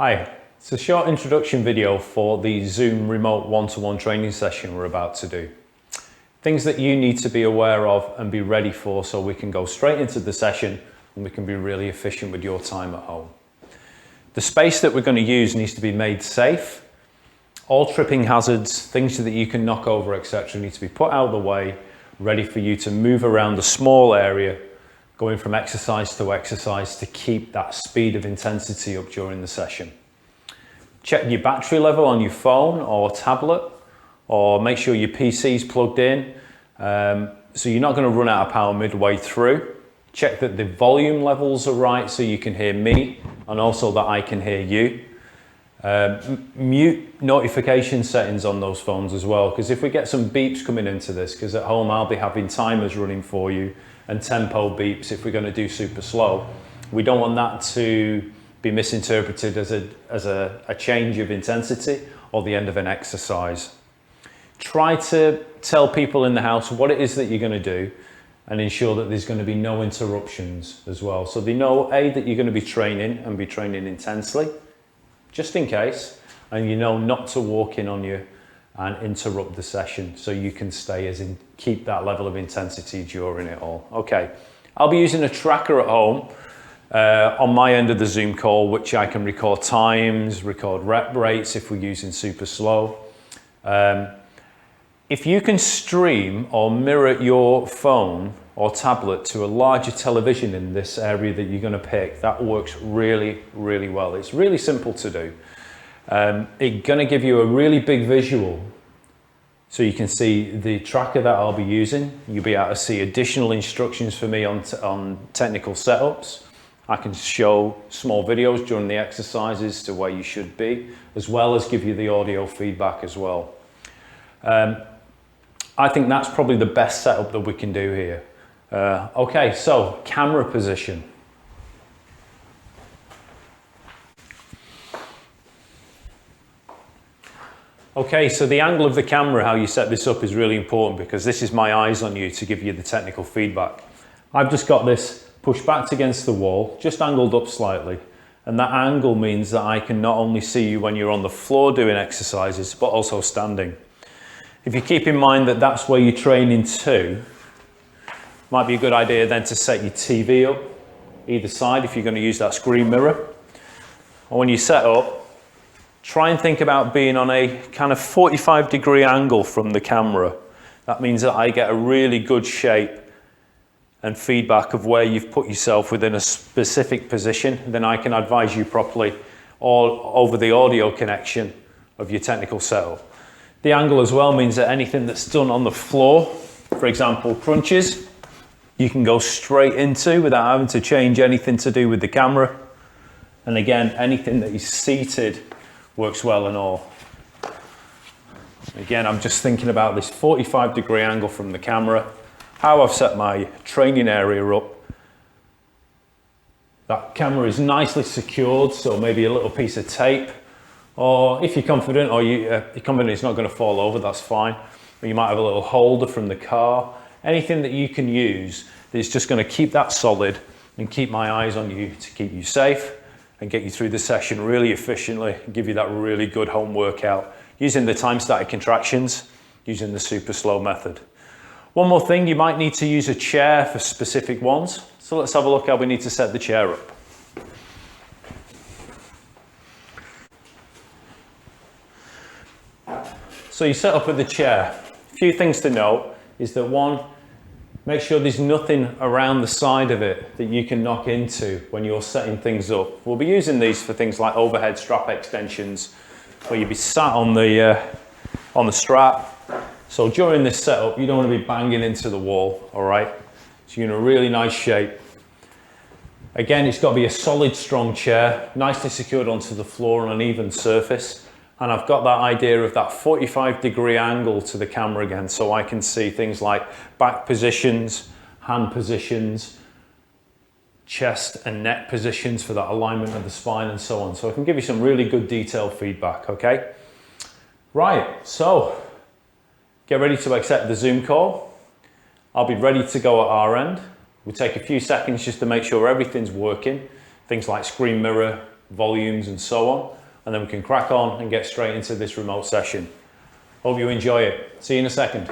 Hi, it's a short introduction video for the Zoom remote one-to-one training session we're about to do. Things that you need to be aware of and be ready for so we can go straight into the session and we can be really efficient with your time at home. The space that we're going to use needs to be made safe. All tripping hazards, things that you can knock over, etc. need to be put out of the way, ready for you to move around the small area, going from exercise to exercise to keep that speed of intensity up during the session. Check your battery level on your phone or tablet, or make sure your PC's plugged in, so you're not going to run out of power midway through. Check that the volume levels are right so you can hear me and also that I can hear you. Mute notification settings on those phones as well, because if we get some beeps coming into this, because at home I'll be having timers running for you and tempo beeps if we're going to do super slow, we don't want that to be misinterpreted as a change of intensity or the end of an exercise. Try to tell people in the house what it is that you're going to do and ensure that there's going to be no interruptions as well. So they know, A, that you're going to be training and be training intensely, just in case, and you know not to walk in on you and interrupt the session so you can stay as in keep that level of intensity during it all. Okay, I'll be using a tracker at home on my end of the Zoom call, which I can record times, record rep rates if we're using super slow. If you can stream or mirror your phone or tablet to a larger television in this area that you're going to pick, that works really, really well. It's really simple to do. It's going to give you a really big visual so you can see the tracker that I'll be using. You'll be able to see additional instructions for me on technical setups. I can show small videos during the exercises to where you should be, as well as give you the audio feedback as well. I think that's probably the best setup that we can do here. Okay, so camera position. Okay, so the angle of the camera, how you set this up is really important because this is my eyes on you to give you the technical feedback. I've just got this pushed back against the wall, just angled up slightly. And that angle means that I can not only see you when you're on the floor doing exercises, but also standing. If you keep in mind that that's where you're training to, might be a good idea then to set your TV up either side if you're going to use that screen mirror. And when you set up, try and think about being on a kind of 45-degree angle from the camera. That means that I get a really good shape and feedback of where you've put yourself within a specific position. Then I can advise you properly all over the audio connection of your technical setup. The angle as well means that anything that's done on the floor, for example, crunches, you can go straight into without having to change anything to do with the camera. And again, anything that is seated works well and all. Again, I'm just thinking about this 45-degree angle from the camera, how I've set my training area up. That camera is nicely secured, so maybe a little piece of tape, or if you're confident or you're confident it's not going to fall over, that's fine. Or you might have a little holder from the car. Anything that you can use that's just going to keep that solid and keep my eyes on you to keep you safe and get you through the session really efficiently and give you that really good home workout using the time static contractions, using the super slow method. One more thing, you might need to use a chair for specific ones. So let's have a look how we need to set the chair up. So you set up with the chair. A few things to note is that one, make sure there's nothing around the side of it that you can knock into when you're setting things up. We'll be using these for things like overhead strap extensions, where you'll be sat on the strap. So during this setup, you don't want to be banging into the wall, all right? So you're in a really nice shape. Again, it's got to be a solid, strong chair, nicely secured onto the floor on an even surface. And I've got that idea of that 45-degree angle to the camera again, so I can see things like back positions, hand positions, chest and neck positions for that alignment of the spine and so on. So I can give you some really good detailed feedback, okay? Right, so get ready to accept the Zoom call. I'll be ready to go at our end. We'll take a few seconds just to make sure everything's working. Things like screen mirror, volumes and so on, and then we can crack on and get straight into this remote session. Hope you enjoy it. See you in a second.